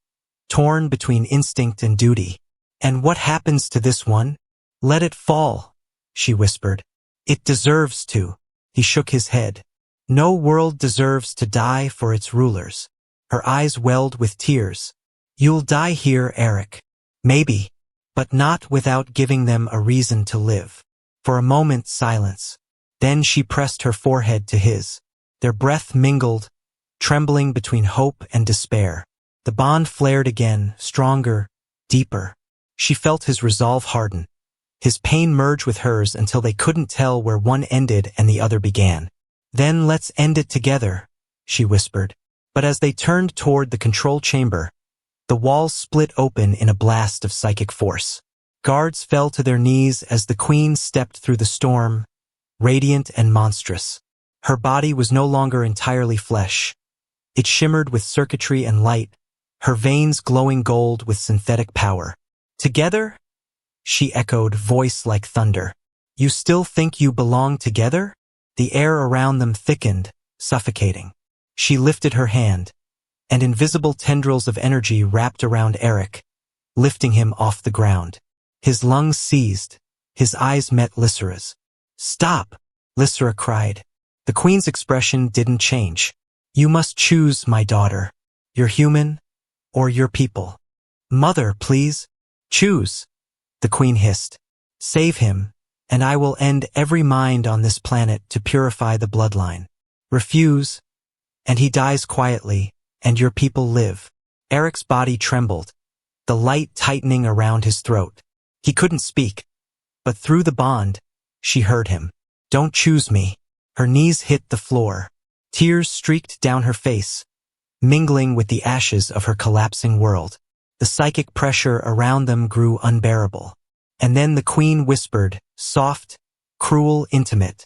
torn between instinct and duty. And what happens to this one? Let it fall, she whispered. It deserves to. He shook his head. No world deserves to die for its rulers. Her eyes welled with tears. You'll die here, Eric. Maybe, but not without giving them a reason to live. For a moment, silence. Then she pressed her forehead to his. Their breath mingled, trembling between hope and despair. The bond flared again, stronger, deeper. She felt his resolve harden, his pain merge with hers until they couldn't tell where one ended and the other began. Then let's end it together, she whispered. But as they turned toward the control chamber, the walls split open in a blast of psychic force. Guards fell to their knees as the queen stepped through the storm, radiant and monstrous. Her body was no longer entirely flesh. It shimmered with circuitry and light, her veins glowing gold with synthetic power. Together? She echoed, voice like thunder. You still think you belong together? The air around them thickened, suffocating. She lifted her hand, and invisible tendrils of energy wrapped around Eric, lifting him off the ground. His lungs seized. His eyes met Lysera's. Stop, Lysera cried. The queen's expression didn't change. You must choose, my daughter. You're human, or your people. Mother, please. Choose, the queen hissed. Save him, and I will end every mind on this planet to purify the bloodline. Refuse, and he dies quietly, and your people live. Eric's body trembled, the light tightening around his throat. He couldn't speak, but through the bond, she heard him. Don't choose me. Her knees hit the floor. Tears streaked down her face, mingling with the ashes of her collapsing world. The psychic pressure around them grew unbearable. And then the queen whispered, soft, cruel, intimate,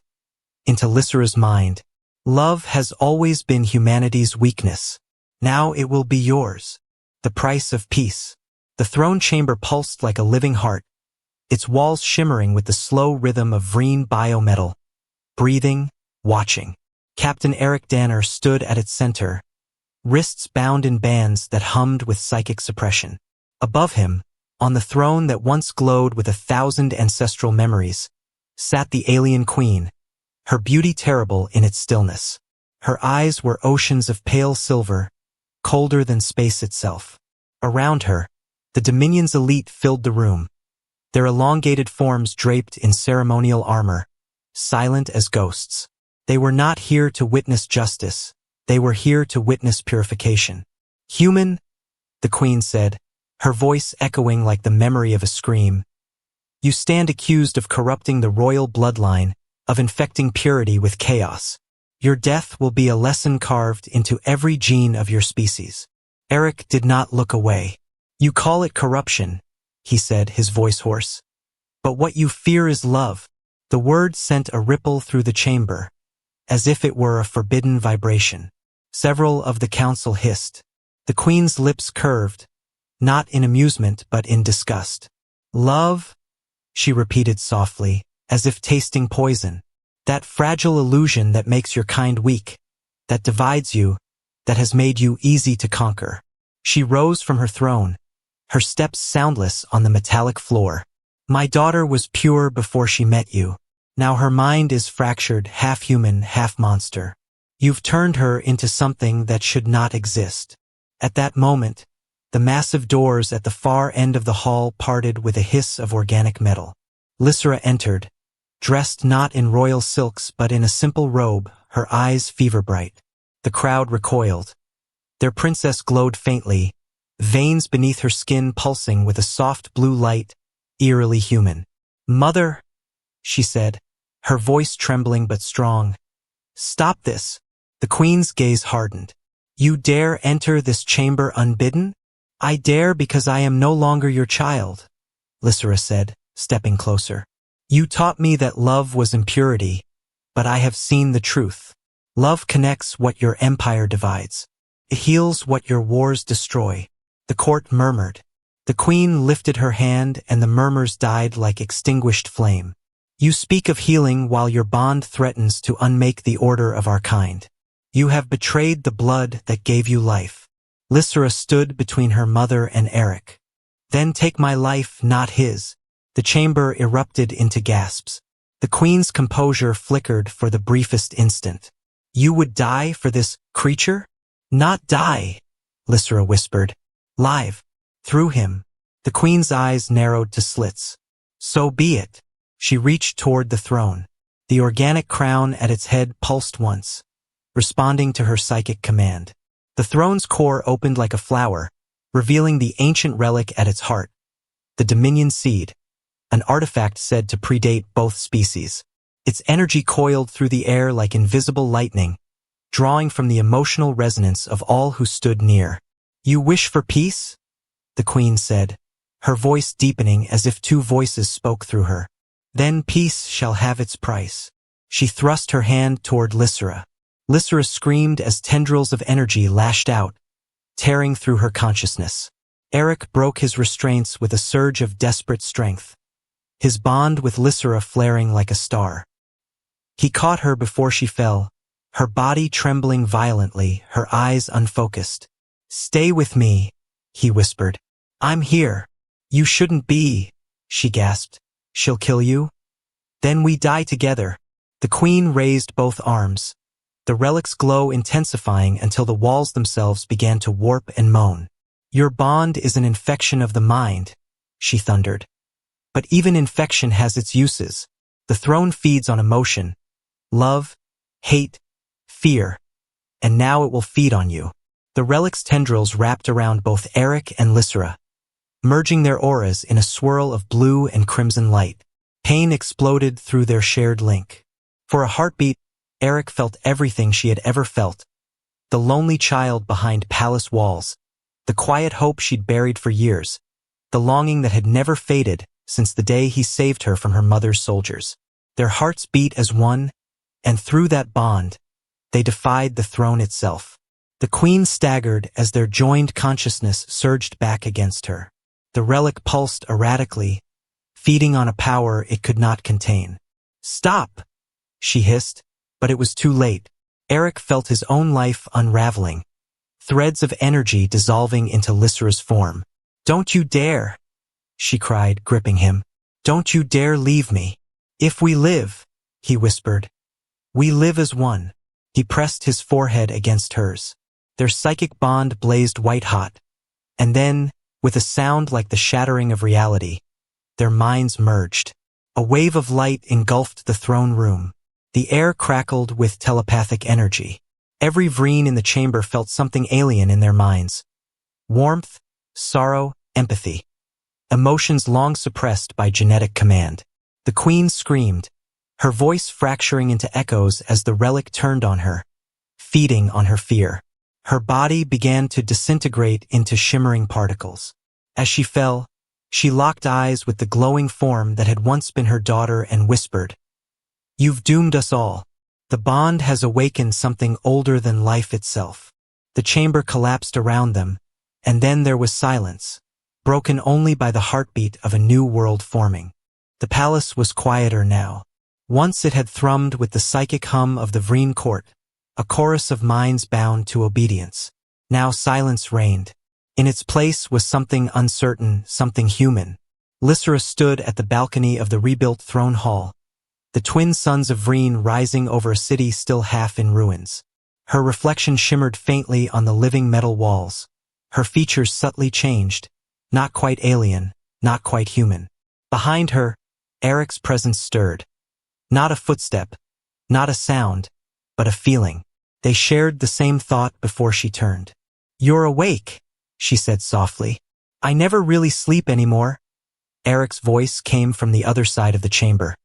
into Lysera's mind. Love has always been humanity's weakness. Now it will be yours. The price of peace. The throne chamber pulsed like a living heart, its walls shimmering with the slow rhythm of Vreen biometal. Breathing, watching. Captain Eric Danner stood at its center, wrists bound in bands that hummed with psychic suppression. Above him, on the throne that once glowed with 1,000 ancestral memories, sat the alien queen, her beauty terrible in its stillness. Her eyes were oceans of pale silver, colder than space itself. Around her, the Dominion's elite filled the room, their elongated forms draped in ceremonial armor, silent as ghosts. They were not here to witness justice, they were here to witness purification. Human, the queen said, her voice echoing like the memory of a scream. You stand accused of corrupting the royal bloodline, of infecting purity with chaos. Your death will be a lesson carved into every gene of your species. Eric did not look away. You call it corruption, he said, his voice hoarse. But what you fear is love. The word sent a ripple through the chamber, as if it were a forbidden vibration. Several of the council hissed. The queen's lips curved, not in amusement but in disgust. Love, she repeated softly, as if tasting poison. That fragile illusion that makes your kind weak, that divides you, that has made you easy to conquer. She rose from her throne, her steps soundless on the metallic floor. My daughter was pure before she met you. Now her mind is fractured, half human, half monster. You've turned her into something that should not exist. At that moment, the massive doors at the far end of the hall parted with a hiss of organic metal. Lysera entered, dressed not in royal silks but in a simple robe, her eyes fever-bright. The crowd recoiled. Their princess glowed faintly, veins beneath her skin pulsing with a soft blue light, eerily human. Mother, she said, her voice trembling but strong. Stop this. The queen's gaze hardened. You dare enter this chamber unbidden? I dare because I am no longer your child, Lysera said, stepping closer. You taught me that love was impurity, but I have seen the truth. Love connects what your empire divides. It heals what your wars destroy. The court murmured. The queen lifted her hand and the murmurs died like extinguished flame. You speak of healing while your bond threatens to unmake the order of our kind. You have betrayed the blood that gave you life. Lysera stood between her mother and Eric. Then take my life, not his. The chamber erupted into gasps. The queen's composure flickered for the briefest instant. You would die for this creature? Not die, Lysera whispered. Live. Through him. The queen's eyes narrowed to slits. So be it. She reached toward the throne. The organic crown at its head pulsed once, responding to her psychic command. The throne's core opened like a flower, revealing the ancient relic at its heart, the Dominion Seed, an artifact said to predate both species. Its energy coiled through the air like invisible lightning, drawing from the emotional resonance of all who stood near. You wish for peace? The queen said, her voice deepening as if two voices spoke through her. Then peace shall have its price. She thrust her hand toward Lysera. Lysera screamed as tendrils of energy lashed out, tearing through her consciousness. Eric broke his restraints with a surge of desperate strength, his bond with Lysera flaring like a star. He caught her before she fell, her body trembling violently, her eyes unfocused. Stay with me, he whispered. I'm here. You shouldn't be, she gasped. She'll kill you? Then we die together. The queen raised both arms, the relic's glow intensifying until the walls themselves began to warp and moan. Your bond is an infection of the mind, she thundered. But even infection has its uses. The throne feeds on emotion, love, hate, fear, and now it will feed on you. The relic's tendrils wrapped around both Eric and Lysera, merging their auras in a swirl of blue and crimson light. Pain exploded through their shared link. For a heartbeat, Eric felt everything she had ever felt. The lonely child behind palace walls, the quiet hope she'd buried for years, the longing that had never faded since the day he saved her from her mother's soldiers. Their hearts beat as one, and through that bond, they defied the throne itself. The queen staggered as their joined consciousness surged back against her. The relic pulsed erratically, feeding on a power it could not contain. Stop, she hissed, but it was too late. Eric felt his own life unraveling, threads of energy dissolving into Lysera's form. Don't you dare, she cried, gripping him. Don't you dare leave me. If we live, he whispered. We live as one. He pressed his forehead against hers. Their psychic bond blazed white-hot, and then, with a sound like the shattering of reality, their minds merged. A wave of light engulfed the throne room. The air crackled with telepathic energy. Every Vreen in the chamber felt something alien in their minds. Warmth, sorrow, empathy. Emotions long suppressed by genetic command. The queen screamed, her voice fracturing into echoes as the relic turned on her, feeding on her fear. Her body began to disintegrate into shimmering particles. As she fell, she locked eyes with the glowing form that had once been her daughter and whispered, You've doomed us all. The bond has awakened something older than life itself. The chamber collapsed around them, and then there was silence, broken only by the heartbeat of a new world forming. The palace was quieter now. Once it had thrummed with the psychic hum of the Vreen court, a chorus of minds bound to obedience. Now silence reigned. In its place was something uncertain, something human. Lysera stood at the balcony of the rebuilt throne hall, the twin sons of Vreen rising over a city still half in ruins. Her reflection shimmered faintly on the living metal walls. Her features subtly changed, not quite alien, not quite human. Behind her, Eric's presence stirred. Not a footstep, not a sound, but a feeling. They shared the same thought before she turned. You're awake, she said softly. I never really sleep anymore. Eric's voice came from the other side of the chamber.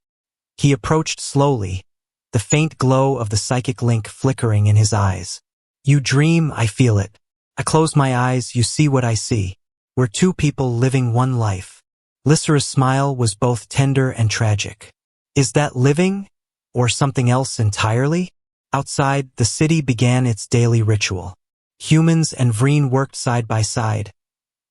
He approached slowly, the faint glow of the psychic link flickering in his eyes. You dream, I feel it. I close my eyes, you see what I see. We're two people living one life. Lysera's smile was both tender and tragic. Is that living, or something else entirely? Outside, the city began its daily ritual. Humans and Vreen worked side by side,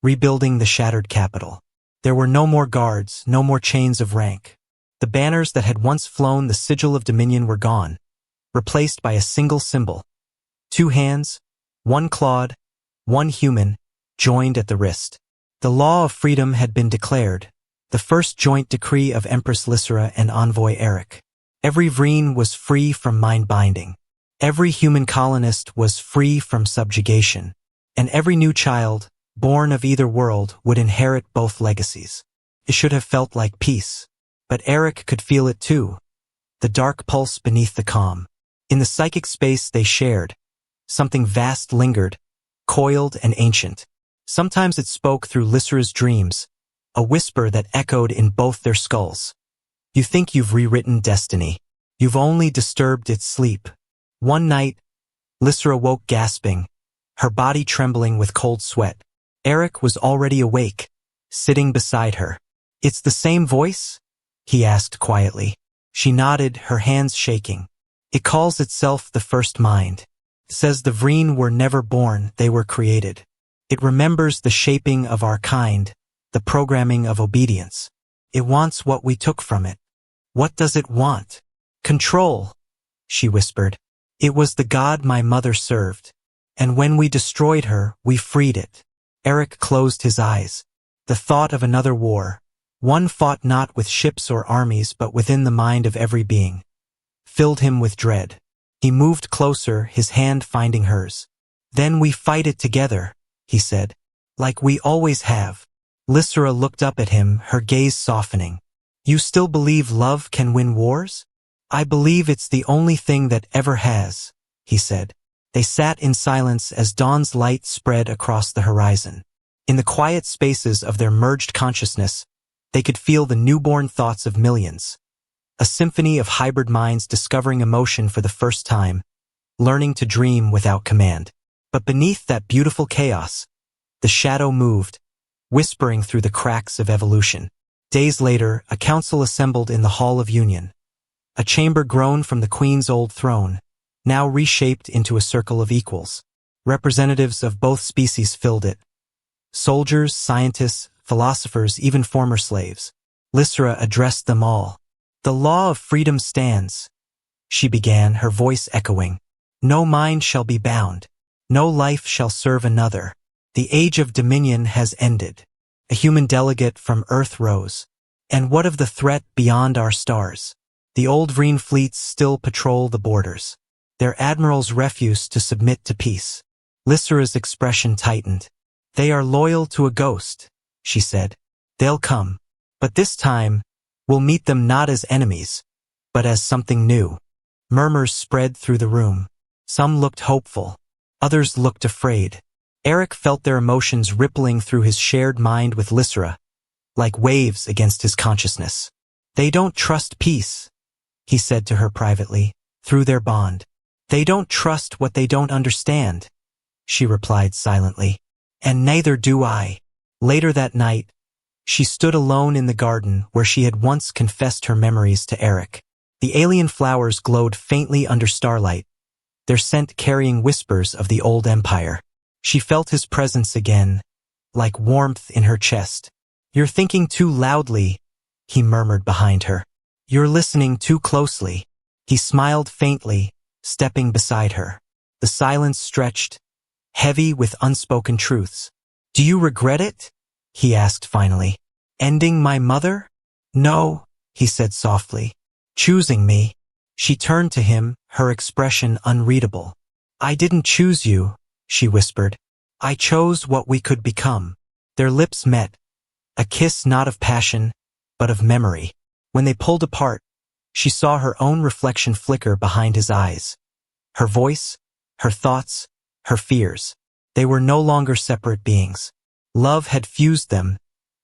rebuilding the shattered capital. There were no more guards, no more chains of rank. The banners that had once flown the sigil of dominion were gone, replaced by a single symbol. 2 hands, 1 clawed, 1 human, joined at the wrist. The law of freedom had been declared, the first joint decree of Empress Lysera and Envoy Eric. Every Vreen was free from mind-binding. Every human colonist was free from subjugation. And every new child, born of either world, would inherit both legacies. It should have felt like peace. But Eric could feel it too, the dark pulse beneath the calm. In the psychic space they shared, something vast lingered, coiled and ancient. Sometimes it spoke through Lysera's dreams, a whisper that echoed in both their skulls. You think you've rewritten destiny. You've only disturbed its sleep. One night, Lysera woke gasping, her body trembling with cold sweat. Eric was already awake, sitting beside her. It's the same voice? He asked quietly. She nodded, her hands shaking. It calls itself the first mind. It says the Vreen were never born, they were created. It remembers the shaping of our kind, the programming of obedience. It wants what we took from it. What does it want? Control, she whispered. It was the god my mother served. And when we destroyed her, we freed it. Eric closed his eyes. The thought of another war, one fought not with ships or armies but within the mind of every being, filled him with dread. He moved closer, his hand finding hers. Then we fight it together, he said, like we always have. Lysera looked up at him, her gaze softening. You still believe love can win wars? I believe it's the only thing that ever has, he said. They sat in silence as dawn's light spread across the horizon. In the quiet spaces of their merged consciousness, they could feel the newborn thoughts of millions. A symphony of hybrid minds discovering emotion for the first time, learning to dream without command. But beneath that beautiful chaos, the shadow moved, whispering through the cracks of evolution. Days later, a council assembled in the Hall of Union. A chamber grown from the Queen's old throne, now reshaped into a circle of equals. Representatives of both species filled it. Soldiers, scientists, philosophers, even former slaves. Lysera addressed them all. The law of freedom stands, she began, her voice echoing. No mind shall be bound. No life shall serve another. The age of dominion has ended. A human delegate from Earth rose. And what of the threat beyond our stars? The old Vreen fleets still patrol the borders. Their admirals refuse to submit to peace. Lysera's expression tightened. They are loyal to a ghost, she said. They'll come. But this time, we'll meet them not as enemies, but as something new. Murmurs spread through the room. Some looked hopeful. Others looked afraid. Eric felt their emotions rippling through his shared mind with Lysera, like waves against his consciousness. They don't trust peace, he said to her privately, through their bond. They don't trust what they don't understand, she replied silently. And neither do I. Later that night, she stood alone in the garden where she had once confessed her memories to Eric. The alien flowers glowed faintly under starlight, their scent carrying whispers of the old empire. She felt his presence again, like warmth in her chest. You're thinking too loudly, he murmured behind her. You're listening too closely. He smiled faintly, stepping beside her. The silence stretched, heavy with unspoken truths. Do you regret it? He asked finally. Ending my mother? No, he said softly. Choosing me. She turned to him, her expression unreadable. I didn't choose you, she whispered. I chose what we could become. Their lips met, a kiss not of passion, but of memory. When they pulled apart, she saw her own reflection flicker behind his eyes. Her voice, her thoughts, her fears. They were no longer separate beings. Love had fused them,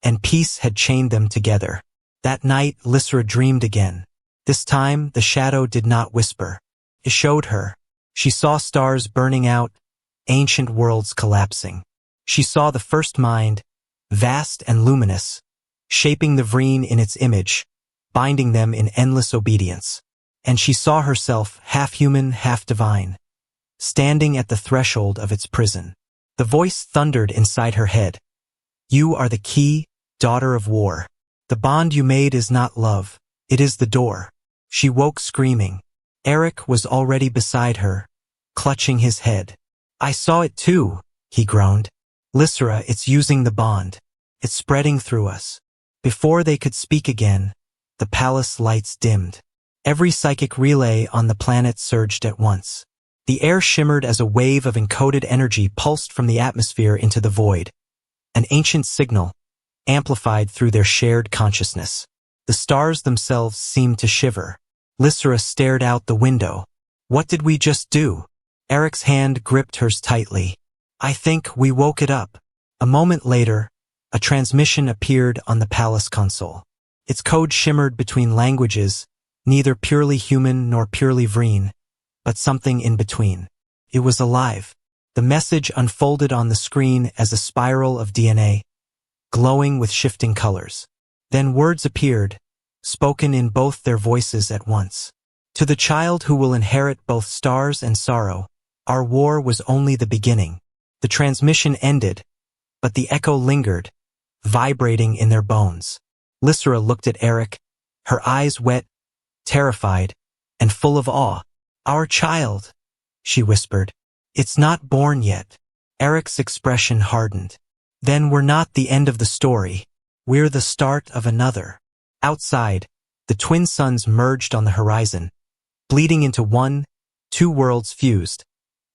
and peace had chained them together. That night, Lysera dreamed again. This time, the shadow did not whisper. It showed her. She saw stars burning out, ancient worlds collapsing. She saw the first mind, vast and luminous, shaping the Vreen in its image, binding them in endless obedience. And she saw herself, half human, half divine, standing at the threshold of its prison. The voice thundered inside her head. You are the key, daughter of war. The bond you made is not love. It is the door. She woke screaming. Eric was already beside her, clutching his head. I saw it too, he groaned. Lysra, it's using the bond. It's spreading through us. Before they could speak again, the palace lights dimmed. Every psychic relay on the planet surged at once. The air shimmered as a wave of encoded energy pulsed from the atmosphere into the void. An ancient signal, amplified through their shared consciousness. The stars themselves seemed to shiver. Lysra stared out the window. What did we just do? Eric's hand gripped hers tightly. I think we woke it up. A moment later, a transmission appeared on the palace console. Its code shimmered between languages, neither purely human nor purely Vreen, but something in between. It was alive. The message unfolded on the screen as a spiral of DNA, glowing with shifting colors. Then words appeared, spoken in both their voices at once. To the child who will inherit both stars and sorrow, our war was only the beginning. The transmission ended, but the echo lingered, vibrating in their bones. Lysra looked at Eric, her eyes wet, terrified, and full of awe. Our child, she whispered. It's not born yet. Eric's expression hardened. Then we're not the end of the story. We're the start of another. Outside, the twin suns merged on the horizon, bleeding into one, two worlds fused,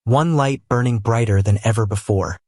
one light burning brighter than ever before.